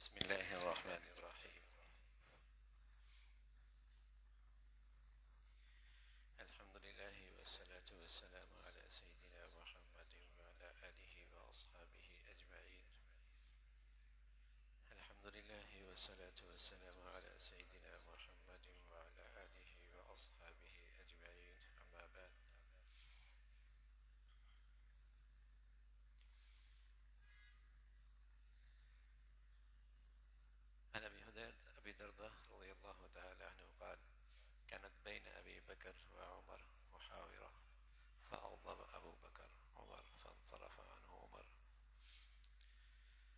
بسم الله الرحمن الرحيم. الحمد لله والصلاة والسلام على سيدنا محمد وعلى آله وأصحابه أجمعين. الحمد لله والصلاة والسلام على سيدنا محمد وعلى آله وأصحابه أجمعين. أما بعد. عن أبي درداء رضي الله تعالى عنه قال: كانت بين أبي بكر وعمر محاورة فأغضب أبو بكر عمر فانصرف عنه عمر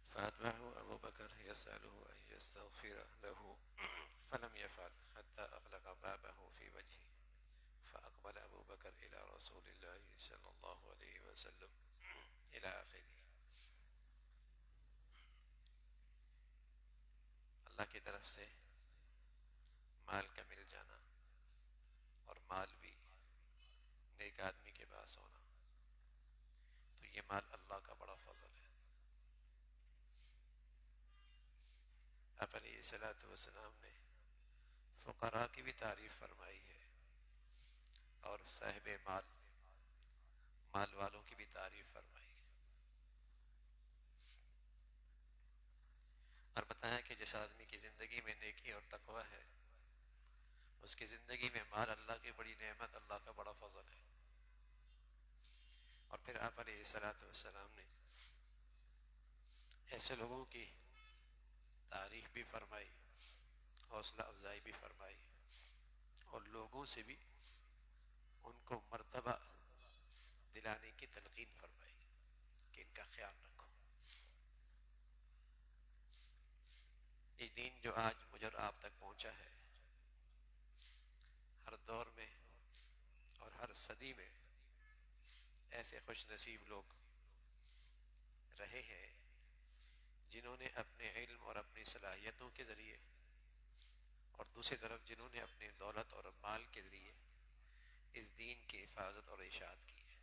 فأتبعه أبو بكر يسأله أن يستغفر له فلم يفعل حتى أغلق بابه في وجهه فأقبل أبو بكر إلى رسول الله صلى الله عليه وسلم إلى آخره. اللہ کی طرف سے مال کا مل جانا اور مال بھی نیک آدمی کے پاس ہونا، تو یہ مال اللہ کا بڑا فضل ہے. آپ علیہ الصلوۃ والسلام نے فقراء کی بھی تعریف فرمائی ہے اور صاحب مال والوں کی بھی تعریف فرمائی ہے، اور بتایا کہ جس آدمی کی زندگی میں نیکی اور تقوی ہے اس کی زندگی میں مال اللہ کی بڑی نعمت، اللہ کا بڑا فضل ہے. اور پھر آپ علیہ الصلوۃ والسلام نے ایسے لوگوں کی تعریف بھی فرمائی، حوصلہ افزائی بھی فرمائی، اور لوگوں سے بھی ان کو مرتبہ دلانے کی تلقین فرمائی کہ ان کا خیال رکھو. یہ دین جو آج مجھ اور آپ تک پہنچا ہے، ہر دور میں اور ہر صدی میں ایسے خوش نصیب لوگ رہے ہیں جنہوں نے اپنے علم اور اپنی صلاحیتوں کے ذریعے، اور دوسری طرف جنہوں نے اپنی دولت اور مال کے ذریعے اس دین کی حفاظت اور اشاعت کی ہے.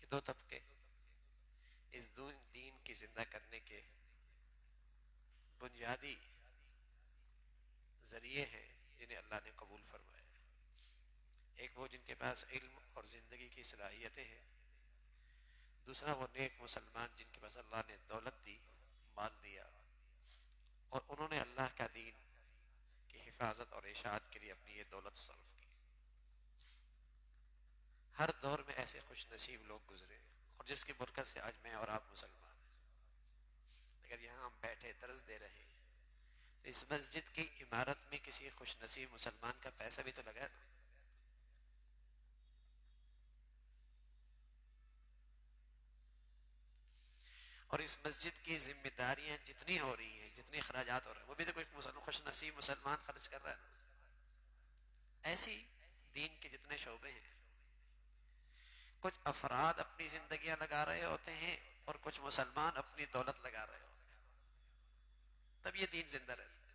یہ دو طبقے اس دین کی زندہ کرنے کے بنیادی ذریعے ہیں جنہیں اللہ نے قبول فرمایا ہے. ایک وہ جن کے پاس علم اور زندگی کی صلاحیتیں ہیں، دوسرا وہ نیک مسلمان جن کے پاس اللہ نے دولت دی، مال دیا، اور انہوں نے اللہ کا دین کی حفاظت اور اشاعت کے لیے اپنی یہ دولت صرف کی. ہر دور میں ایسے خوش نصیب لوگ گزرے اور جس کی برکت سے آج میں اور آپ مسلمان ہیں. اگر یہاں ہم بیٹھے درس دے رہے ہیں تو اس مسجد کی عمارت میں کسی خوش نصیب مسلمان کا پیسہ بھی تو لگا ہے نا. اور اس مسجد کی ذمہ داریاں جتنی ہو رہی ہیں، جتنی اخراجات ہو رہے ہیں، وہ بھی تو کوئی خوش نصیب مسلمان خرچ کر رہا ہے نا. ایسی دین کے جتنے شعبے ہیں، کچھ افراد اپنی زندگیاں لگا رہے ہوتے ہیں اور کچھ مسلمان اپنی دولت لگا رہے ہوتے ہیں، تب یہ دین زندہ رہتا ہے.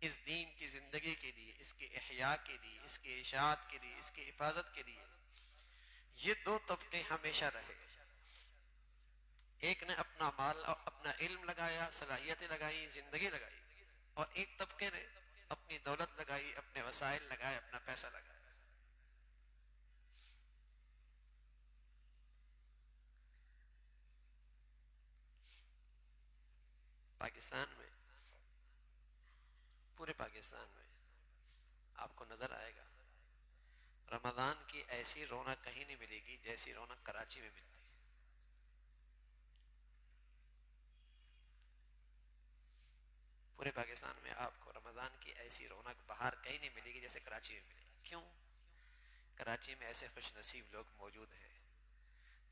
اس دین کی زندگی کے لیے، اس کے احیاء کے لیے، اس کی اشاعت کے لیے، اس کی حفاظت کے لیے یہ دو طبقے ہمیشہ رہے. ایک نے اپنا مال اور اپنا علم لگایا، صلاحیتیں لگائی، زندگی لگائی، اور ایک طبقے نے اپنی دولت لگائی، اپنے وسائل لگائے، اپنا پیسہ لگایا. پاکستان میں، پورے پاکستان میں آپ کو نظر آئے گا رمضان کی ایسی رونق کہیں نہیں ملے گی جیسی رونق کراچی میں ملتی ہے. پورے پاکستان میں آپ کو رمضان کی ایسی رونق باہر کہیں نہیں ملے گی جیسے کراچی میں ملے گی. کیوں؟ کراچی میں ایسے خوش نصیب لوگ موجود ہیں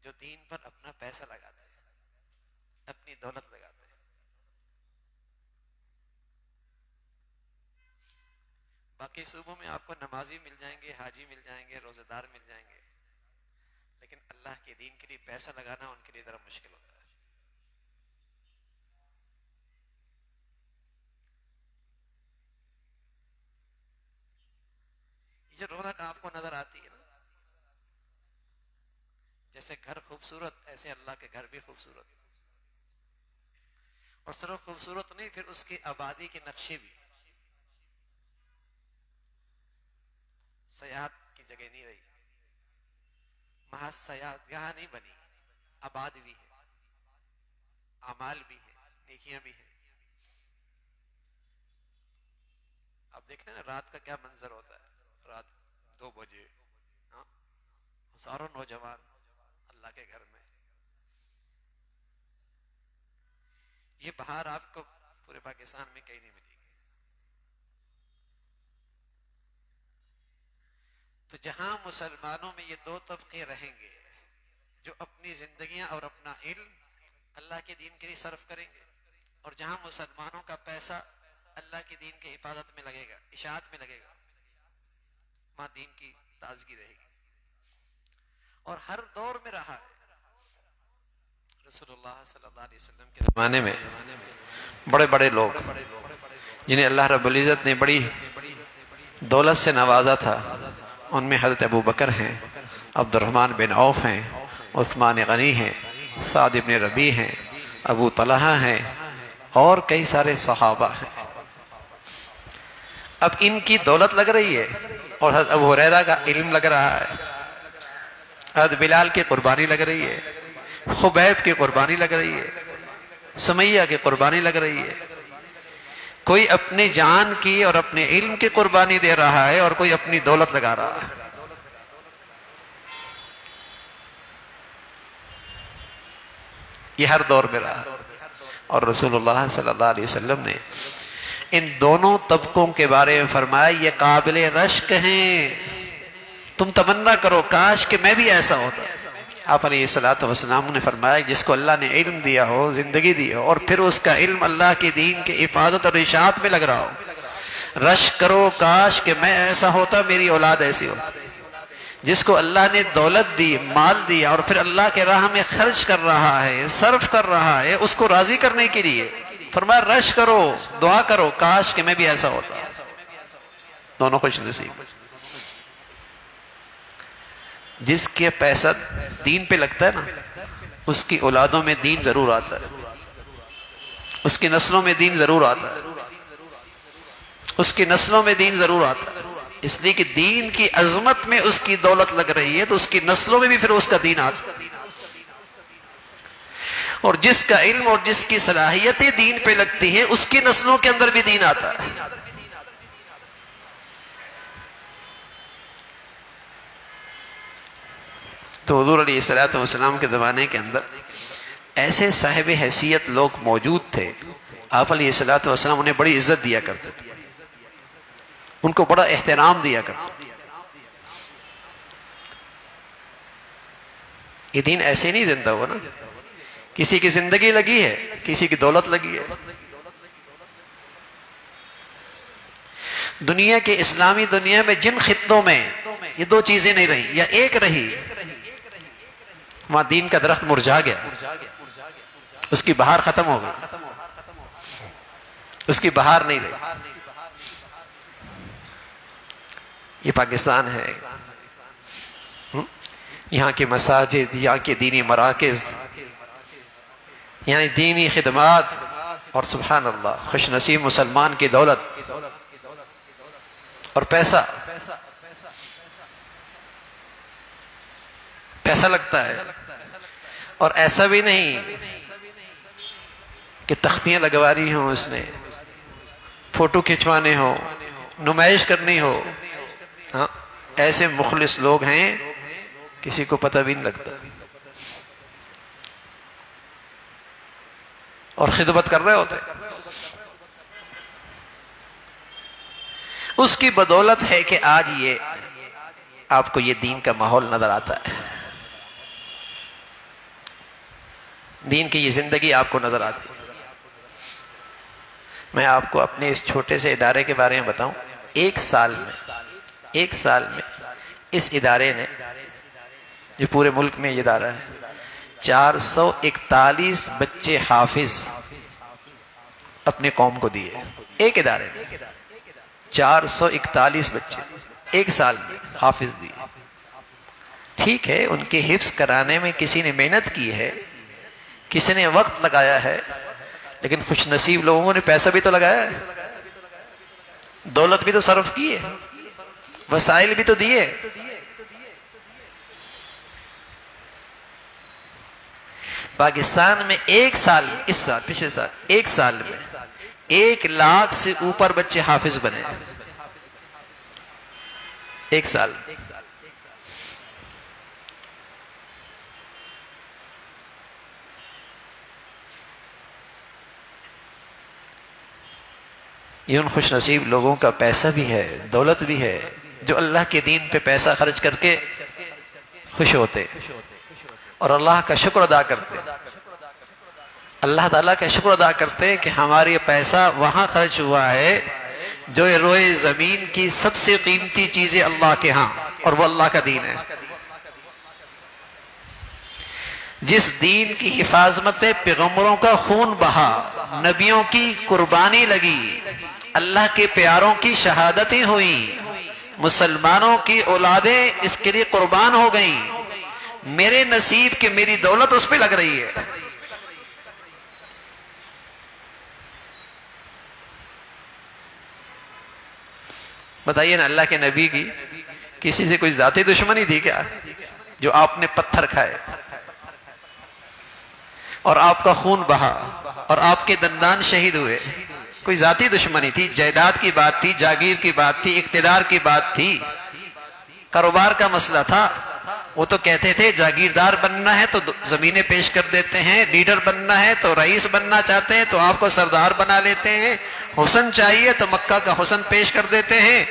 جو دین پر اپنا پیسہ لگاتے ہیں، اپنی دولت لگاتے ہیں. باقی صوبوں میں آپ کو نمازی مل جائیں گے، حاجی مل جائیں گے، روزہ دار مل جائیں گے، لیکن اللہ کے دین کے لیے پیسہ لگانا ان کے لیے ذرا مشکل ہوتا ہے. یہ جو رونق آپ کو نظر آتی ہے نا، جیسے گھر خوبصورت ایسے اللہ کے گھر بھی خوبصورت، اور صرف خوبصورت نہیں، پھر اس کی آبادی کے نقشے بھی. سیاحت کی جگہ نہیں رہی، محض سیاحت گاہ نہیں بنی، آباد بھی ہے، اعمال بھی ہے، نیکیاں بھی ہیں. آپ دیکھتے ہیں نا رات کا کیا منظر ہوتا ہے، رات 2 بجے ہزاروں نوجوان اللہ کے گھر میں. یہ بہار آپ کو پورے پاکستان میں کہیں نہیں ملے گی. تو جہاں مسلمانوں میں یہ 2 طبقے رہیں گے جو اپنی زندگیاں اور اپنا علم اللہ کے دین کے لیے صرف کریں گے، اور جہاں مسلمانوں کا پیسہ اللہ کے دین کی حفاظت میں لگے گا، اشاعت میں لگے گا، وہاں دین کی تازگی رہے گی. اور ہر دور میں رہا ہے. رسول اللہ صلی اللہ علیہ وسلم کے زمانے میں بڑے بڑے لوگ جنہیں اللہ رب العزت نے بڑی دولت سے نوازا تھا، ان میں حضرت ابو بکر ہیں، عبد الرحمن بن عوف ہیں، عثمان غنی ہیں، سعد بن ربیع ہیں، ابو طلحہ ہیں، اور کئی سارے صحابہ ہیں. اب ان کی دولت لگ رہی ہے، اور حضرت ابو ہریرہ کا علم لگ رہا ہے، حضرت بلال کی قربانی لگ رہی ہے، خبیب کی قربانی لگ رہی ہے، سمیہ کی قربانی لگ رہی ہے. کوئی اپنی جان کی اور اپنے علم کی قربانی دے رہا ہے، اور کوئی اپنی دولت لگا رہا ہے. یہ ہر دور میں رہا. اور رسول اللہ صلی اللہ علیہ وسلم نے ان دونوں طبقوں کے بارے میں فرمایا یہ قابل رشک ہیں، تم تمنا کرو کاش کہ میں بھی ایسا ہوتا. آپ علیہ الصلوۃ والسلام نے فرمایا جس کو اللہ نے علم دیا ہو، زندگی دی ہو، اور پھر اس کا علم اللہ کے دین کی حفاظت اور اشاعت میں لگ رہا ہو، رشک کرو کاش کہ میں ایسا ہوتا، میری اولاد ایسی ہوتی. جس کو اللہ نے دولت دی، مال دیا، اور پھر اللہ کے راہ میں خرچ کر رہا ہے، صرف کر رہا ہے اس کو راضی کرنے کے لیے، فرمایا رش کرو، دعا کرو کاش کہ میں بھی ایسا ہوتا. دونوں خوش نصیب. جس کے پیسہ دین پہ لگتا ہے نا، اس کی اولادوں میں دین ضرور آتا ہے، اس کی نسلوں میں دین ضرور آتا ہے، اس کی نسلوں میں دین ضرور آتا ہے. اس لیے کہ دین کی عظمت میں اس کی دولت لگ رہی ہے، تو اس کی نسلوں میں بھی پھر اس کا دین آتا ہے. اور جس کا علم اور جس کی صلاحیتیں دین پہ لگتی ہیں، اس کی نسلوں کے اندر بھی دین آتا ہے. تو حضور علیہ الصلوۃ والسلام کے زمانے کے اندر ایسے صاحب حیثیت لوگ موجود تھے، آپ علیہ الصلوۃ والسلام انہیں بڑی عزت دیا کرتے تھے، ان کو بڑا احترام دیا کرتے. یہ دین ایسے نہیں زندہ ہوا نا، کسی کی زندگی لگی ہے، کسی کی دولت لگی ہے. دنیا کے اسلامی دنیا میں جن خطوں میں یہ 2 چیزیں نہیں رہی یا ایک رہی، وہاں دین کا درخت مرجھا گیا، اس کی بہار ختم ہو گئی، اس کی بہار نہیں رہی. یہ پاکستان ہے، یہاں کے مساجد، یہاں کے دینی مراکز، یہاں دینی خدمات، اور سبحان اللہ خوش نصیب مسلمان کی دولت اور پیسہ لگتا ہے. اور ایسا بھی نہیں کہ تختیاں لگواری ہوں، اس نے فوٹو کھنچوانے ہو، نمائش کرنی ہو. ہاں ایسے مخلص لوگ ہیں کسی کو پتہ بھی نہیں لگتا، اور خدمت کر رہے ہوتے. اس کی بدولت ہے کہ آج یہ آپ کو یہ دین کا ماحول نظر آتا ہے، دین کی یہ زندگی آپ کو نظر آتی ہے. میں آپ کو اپنے اس چھوٹے سے ادارے کے بارے میں بتاؤں. ایک سال میں اس ادارے نے، جو پورے ملک میں یہ ادارہ ہے، 441 بچے حافظ اپنے قوم کو دیے. ایک ادارے نے 441 بچے ایک سال میں حافظ دیے. ٹھیک ہے ان کے حفظ کرانے میں کسی نے محنت کی ہے، کسی نے وقت لگایا ہے، لیکن خوش نصیب لوگوں نے پیسہ بھی تو لگایا ہے، دولت بھی تو صرف کی ہے، وسائل بھی تو دیے۔ پاکستان میں ایک سال، اس سال پچھلے سال ایک سال میں 1 لاکھ سے اوپر بچے حافظ بنے، ایک سال۔ یہ ان خوش نصیب لوگوں کا پیسہ بھی ہے، دولت بھی ہے، جو اللہ کے دین پہ پیسہ خرچ کر کے خوش ہوتے اور اللہ کا شکر ادا کرتے، اللہ تعالیٰ کا شکر ادا کرتے کہ ہمارا یہ پیسہ وہاں خرچ ہوا ہے جو روئے زمین کی سب سے قیمتی چیزیں اللہ کے ہاں، اور وہ اللہ کا دین ہے۔ جس دین کی حفاظت میں پیغمبروں کا خون بہا، نبیوں کی قربانی لگی، اللہ کے پیاروں کی شہادتیں ہوئیں، مسلمانوں کی اولادیں اس کے لیے قربان ہو گئیں، میرے نصیب کہ میری دولت اس پہ لگ رہی ہے۔ بتائیے نا، اللہ کے نبی کی کسی سے کوئی ذاتی دشمنی تھی کیا؟ جو آپ نے پتھر کھائے اور آپ کا خون بہا اور آپ کے دندان شہید ہوئے، کوئی ذاتی دشمنی تھی؟ جائیداد کی بات تھی، جاگیر کی بات تھی، اقتدار کی بات تھی، کاروبار کا مسئلہ تھا۔ وہ تو کہتے تھے جاگیردار بننا ہے تو زمینیں پیش کر دیتے ہیں، لیڈر بننا ہے تو رئیس بننا چاہتے ہیں تو آپ کو سردار بنا لیتے ہیں، حسن چاہیے تو مکہ کا حسن پیش کر دیتے ہیں،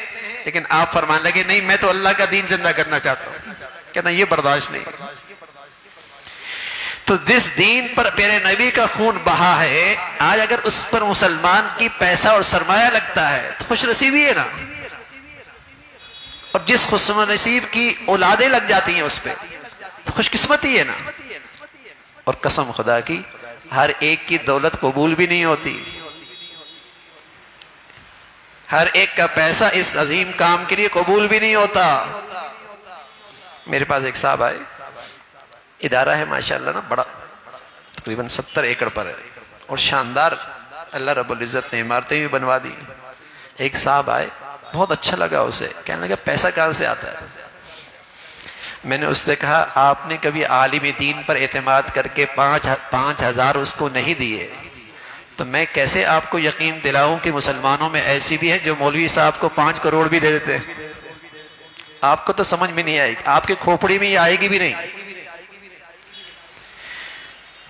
لیکن آپ فرمان لگے نہیں میں تو اللہ کا دین زندہ کرنا چاہتا ہوں، کہنا یہ برداشت نہیں۔ تو جس دین پر پیارے نبی کا خون بہا ہے، آج اگر اس پر مسلمان کی پیسہ اور سرمایہ لگتا ہے تو خوش نصیبی ہے نا، اور جس خوش نصیب کی اولادیں لگ جاتی ہیں اس پہ تو خوش قسمتی ہے نا۔ اور قسم خدا کی ہر ایک کی دولت قبول بھی نہیں ہوتی، ہر ایک کا پیسہ اس عظیم کام کے لیے قبول بھی نہیں ہوتا۔ میرے پاس ایک صاحب آئے، ادارہ ہے ماشاءاللہ نا، بڑا تقریباً 70 ایکڑ پر ہے اور شاندار اللہ رب العزت نے عمارتیں بھی بنوا دی۔ ایک صاحب آئے، بہت اچھا لگا اسے، کہنے لگا پیسہ کہاں سے آتا ہے؟ میں نے اس سے کہا آپ نے کبھی عالم دین پر اعتماد کر کے 5,000 اس کو نہیں دیے تو میں کیسے آپ کو یقین دلاؤں کہ مسلمانوں میں ایسی بھی ہے جو مولوی صاحب کو 5 کروڑ بھی دے دیتے ہیں؟ آپ کو تو سمجھ میں نہیں آئے گی، آپ کے کھوپڑی میں یہ آئے گی بھی نہیں۔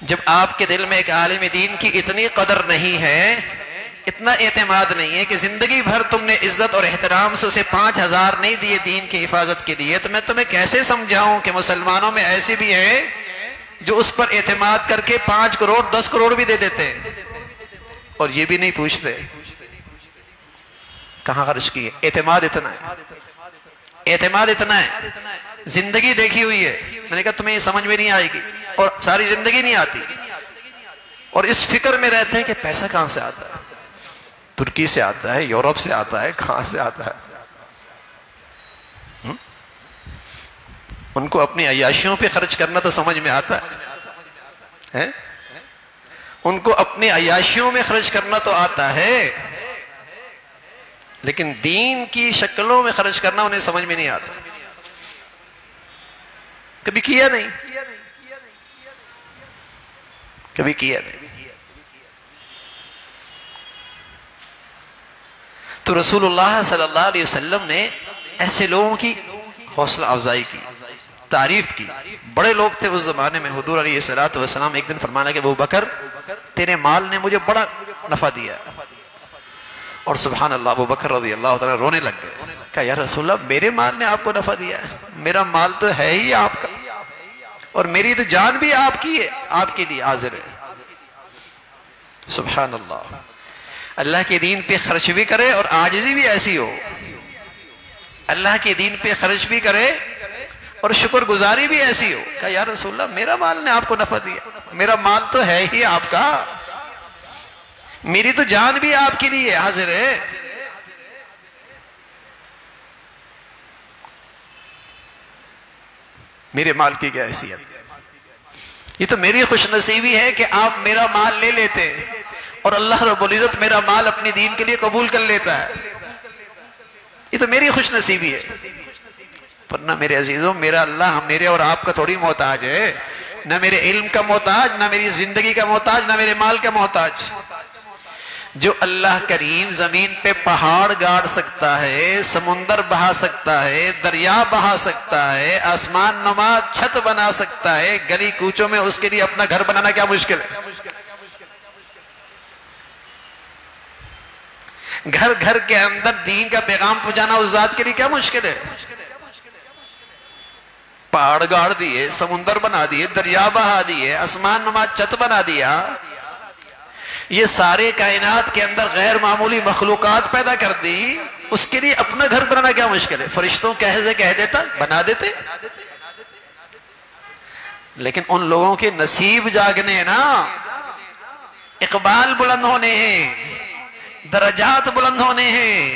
جب آپ کے دل میں ایک عالم دین کی اتنی قدر نہیں ہے، اتنا اعتماد نہیں ہے کہ زندگی بھر تم نے عزت اور احترام سے اسے 5,000 نہیں دیے دین کی حفاظت کے لیے، تو میں تمہیں کیسے سمجھاؤں کہ مسلمانوں میں ایسے بھی ہیں جو اس پر اعتماد کر کے 5 کروڑ 10 کروڑ بھی دے دیتے ہیں اور یہ بھی نہیں پوچھتے کہاں خرچ کیے۔ اعتماد اتنا ہے، اعتماد اتنا ہے، زندگی دیکھی ہوئی ہے۔ میں نے کہا تمہیں یہ سمجھ میں نہیں آئے گی اور ساری زندگی نہیں آتی، اور اس فکر میں رہتے ہیں کہ پیسہ کہاں سے آتا ہے، ترکی سے آتا ہے، یورپ سے آتا ہے، کہاں سے آتا ہے۔ ان کو اپنی عیاشیوں پہ خرچ کرنا تو سمجھ میں آتا ہے، ان کو اپنی عیاشیوں میں خرچ کرنا تو آتا ہے، لیکن دین کی شکلوں میں خرچ کرنا انہیں سمجھ میں نہیں آتا، کبھی کیا نہیں، کبھی کیا نہیں۔ تو رسول اللہ صلی اللہ علیہ وسلم نے ایسے لوگوں کی حوصلہ افزائی کی، تعریف کی۔ بڑے لوگ تھے اس زمانے میں، حضور علیہ السلام ایک دن فرمانا کہ ابو بکر تیرے مال نے مجھے بڑا نفع دیا، اور سبحان اللہ ابو بکر رضی اللہ تعالیٰ رونے لگ گئے، کہا یا رسول اللہ میرے مال نے آپ کو نفع دیا ہے؟ میرا مال تو ہے ہی آپ کا، اور میری تو جان بھی آپ کی ہے، آپ کے لیے حاضر ہے۔ سبحان اللہ، اللہ کے دین پہ خرچ بھی کرے اور عاجزی بھی ایسی ہو، اللہ کے دین پہ خرچ بھی کرے اور شکر گزاری بھی ایسی ہو۔ کہا یا رسول اللہ میرا مال نے آپ کو نفع دیا، میرا مال تو ہے ہی آپ کا، میری تو جان بھی آپ کے لیے حاضر ہے۔ میرے مال کی کیا حیثیت؟ یہ تو میری خوش نصیبی ہے کہ آپ میرا مال لے لیتے اور اللہ رب العزت میرا مال اپنی دین کے لیے قبول کر لیتا ہے. یہ تو میری خوش نصیبی ہے. ورنہ میرے عزیزوں میرا اللہ میرے اور آپ کا تھوڑی محتاج ہے، نہ میرے علم کا محتاج، نہ میری زندگی کا محتاج، نہ میرے مال کا محتاج. جو اللہ کریم زمین پہ پہاڑ گاڑ سکتا ہے، سمندر بہا سکتا ہے، دریا بہا سکتا ہے، آسمان نما چھت بنا سکتا ہے، گلی کوچوں میں اس کے لیے اپنا گھر بنانا کیا مشکل ہے؟ گھر گھر کے اندر دین کا پیغام پہنچانا اس ذات کے لیے کیا مشکل ہے؟ پہاڑ گاڑ دیے، سمندر بنا دیے، دریا بہا دیے، آسمان نما چھت بنا دیا. یہ سارے کائنات کے اندر غیر معمولی مخلوقات پیدا کر دی، اس کے لیے اپنا گھر بنانا کیا مشکل ہے؟ فرشتوں کہہ دیتا بنا دیتے. لیکن ان لوگوں کے نصیب جاگنے ہیں نا، اقبال بلند ہونے ہیں، درجات بلند ہونے ہیں،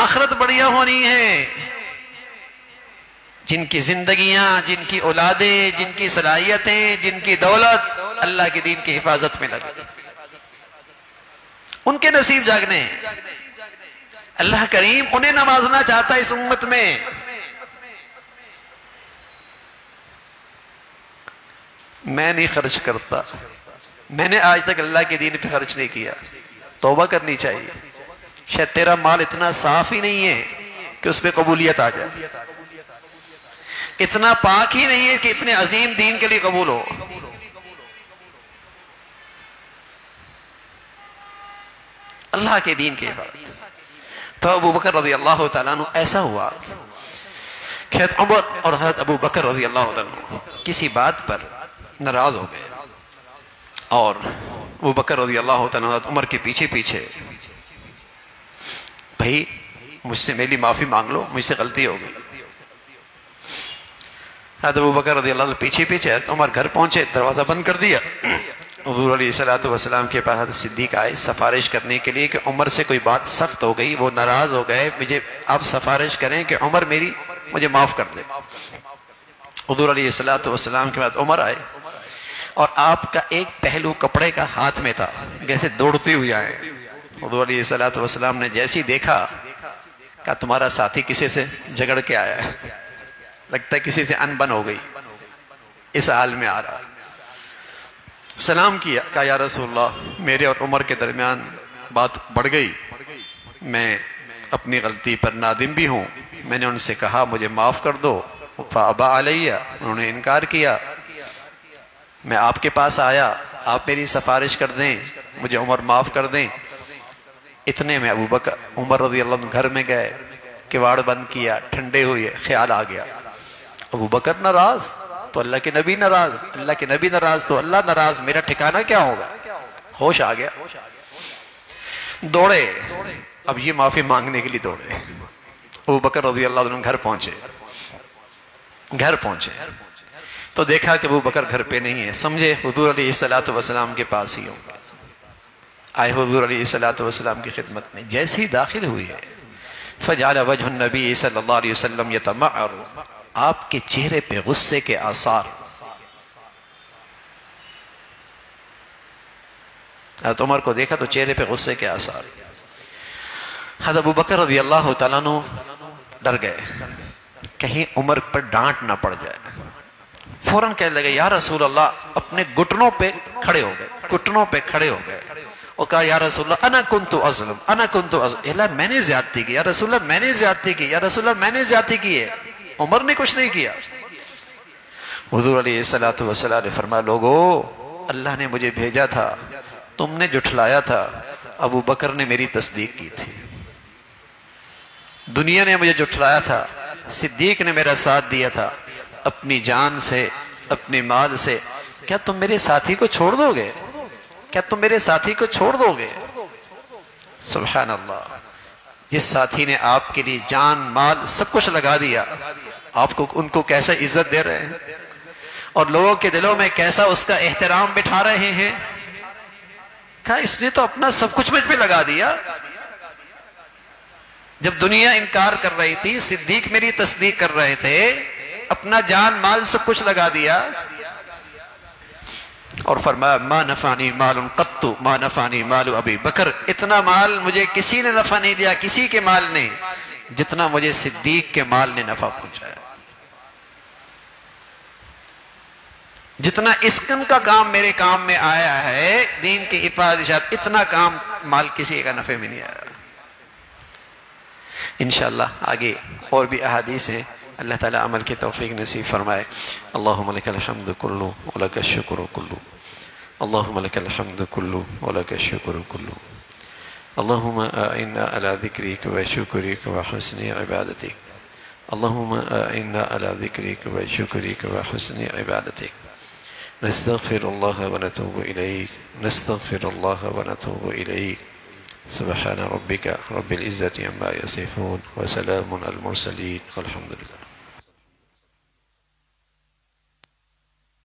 آخرت بڑھیا ہونی ہے. جن کی زندگیاں، جن کی اولادیں، جن کی صلاحیتیں، جن کی دولت اللہ کے دین کی حفاظت میں لگے، ان کے نصیب جاگنے ہیں. اللہ کریم انہیں نوازنا چاہتا ہے اس امت میں. میں نہیں خرچ کرتا، میں نے آج تک اللہ کے دین پہ خرچ نہیں کیا. توبہ کرنی چاہیے. شاید تیرا مال اتنا صاف ہی نہیں ہے کہ اس پہ قبولیت آ جائے، اتنا پاک ہی نہیں ہے کہ اتنے عظیم دین کے لیے قبول ہو. اللہ کے دین کے بعد تو ابو بکر رضی اللہ تعالیٰ عنہ ایسا ہوا کہ حضرت عمر اور حضرت ابو بکر رضی اللہ تعالیٰ عنہ کسی بات پر ناراض ہو گئے، اور ابو بکر رضی اللہ تعالیٰ عنہ حضرت عمر کے پیچھے پیچھے، بھائی مجھ سے میری معافی مانگ لو، مجھ سے غلطی ہو گئی. حضرت ابو بکر رضی اللہ عنہ پیچھے پیچھے، حضرت عمر گھر پہنچے، دروازہ بند کر دیا. حضور علیہ السلام کے پاس حضرت صدیق آئے سفارش کرنے کے لیے کہ عمر سے کوئی بات سخت ہو گئی، وہ ناراض ہو گئے، مجھے آپ سفارش کریں کہ عمر مجھے معاف کر دے. حضور علیہ السلام کے بعد عمر آئے، اور آپ کا ایک پہلو کپڑے کا ہاتھ میں تھا، جیسے دوڑتے ہوئے آئے. حضور علیہ السلام نے جیسے دیکھا کہ تمہارا ساتھی کسی سے جھگڑ کے آیا ہے، لگتا ہے کسی سے انبن ہو گئی، اس حال میں آ رہا. سلام کیا، کہا یا رسول اللہ میرے اور عمر کے درمیان بات بڑھ گئی، میں اپنی غلطی پر نادم بھی ہوں، میں نے ان سے کہا مجھے معاف کر دو، فابا علیہ، انہوں نے انکار کیا. میں آپ کے پاس آیا، آپ میری سفارش کر دیں، مجھے عمر معاف کر دیں. اتنے میں ابو بکر عمر رضی اللہ عنہ گھر میں گئے، کواڑ بند کیا، ٹھنڈے ہوئے، خیال آ گیا ابو بکر ناراض تو اللہ کے نبی ناراض، اللہ کے نبی ناراض تو اللہ ناراض، میرا ٹھکانہ کیا ہوگا؟ ہوش آ گیا، دوڑے، اب یہ معافی مانگنے کے لیے دوڑے. ابو بکر رضی اللہ عنہ گھر پہنچے تو دیکھا کہ ابو بکر گھر پہ نہیں ہے، سمجھے حضور علیہ السلام کے پاس ہی ہوں. آئے حضور علیہ السلام کی خدمت میں، جیسے ہی داخل ہوئی ہے فجعل وجہ النبی صلی اللہ علیہ وسلم یتمعر، آپ کے چہرے پہ غصے کے آثار. حضرت عمر کو دیکھا تو چہرے پہ غصے کے آثار. حضرت ابو بکر رضی اللہ تعالیٰ عنہ ڈر گئے کہیں عمر پر ڈانٹ نہ پڑ جائے. فوراً کہنے لگے یا رسول اللہ، اپنے گھٹنوں پہ کھڑے ہو گئے اور کہا یا رسول اللہ انا کنت اظلم، اللہ میں نے زیادتی کی، یا رسول اللہ میں نے زیادتی کی، یا رسول اللہ میں نے زیادتی کی ہے، عمر نے کچھ نہیں کیا. حضور علیہ السلام نے فرمایا لوگو، اللہ نے مجھے بھیجا تھا، تم نے جھٹلایا تھا، ابو بکر نے میری تصدیق کی تھی. دنیا نے مجھے جھٹلایا تھا، صدیق نے میرا ساتھ دیا تھا، اپنی جان سے، اپنے مال سے. کیا تم میرے ساتھی کو چھوڑ دو گے؟ سبحان اللہ، جس ساتھی نے آپ کے لیے جان مال سب کچھ لگا دیا، آپ کو ان کو کیسا عزت دے رہے ہیں اور لوگوں کے دلوں میں کیسا اس کا احترام بٹھا رہے ہیں. کہا اس نے تو اپنا سب کچھ مجھ پہ لگا دیا. جب دنیا انکار کر رہی تھی، صدیق میری تصدیق کر رہے تھے، اپنا جان مال سب کچھ لگا دیا اور فرمایا ما نفعنی مال قط ما نفعنی مال ابی بکر، اتنا مال مجھے کسی نے نفع نہیں دیا، کسی کے مال نے، جتنا مجھے صدیق کے مال نے نفع پہنچایا۔ جتنا اسکن کا کام میرے کام میں آیا ہے دین کی افادشات، اتنا کام مال کسی کا نفع میں نہیں آیا۔ انشاءاللہ آگے اور بھی احادیث ہیں، اللہ تعالیٰ عمل کی توفیق نصیب فرمائے۔ اللہم لک الحمد کلو ولک الشکر کلو، اللہم لک الحمد کلو ولک الشکر کلو، اللہم اعنا علی ذکرک و شکرک و حسن عبادتک، اللہم اعنا علی ذکرک و شکرک و حسن عبادتک، نستغفر اللہ و نتوب الیک، نستغفر اللہ و نتوب الیک، سبحان ربک رب العزة عما یصفون وسلام علی المرسلین والحمد للہ۔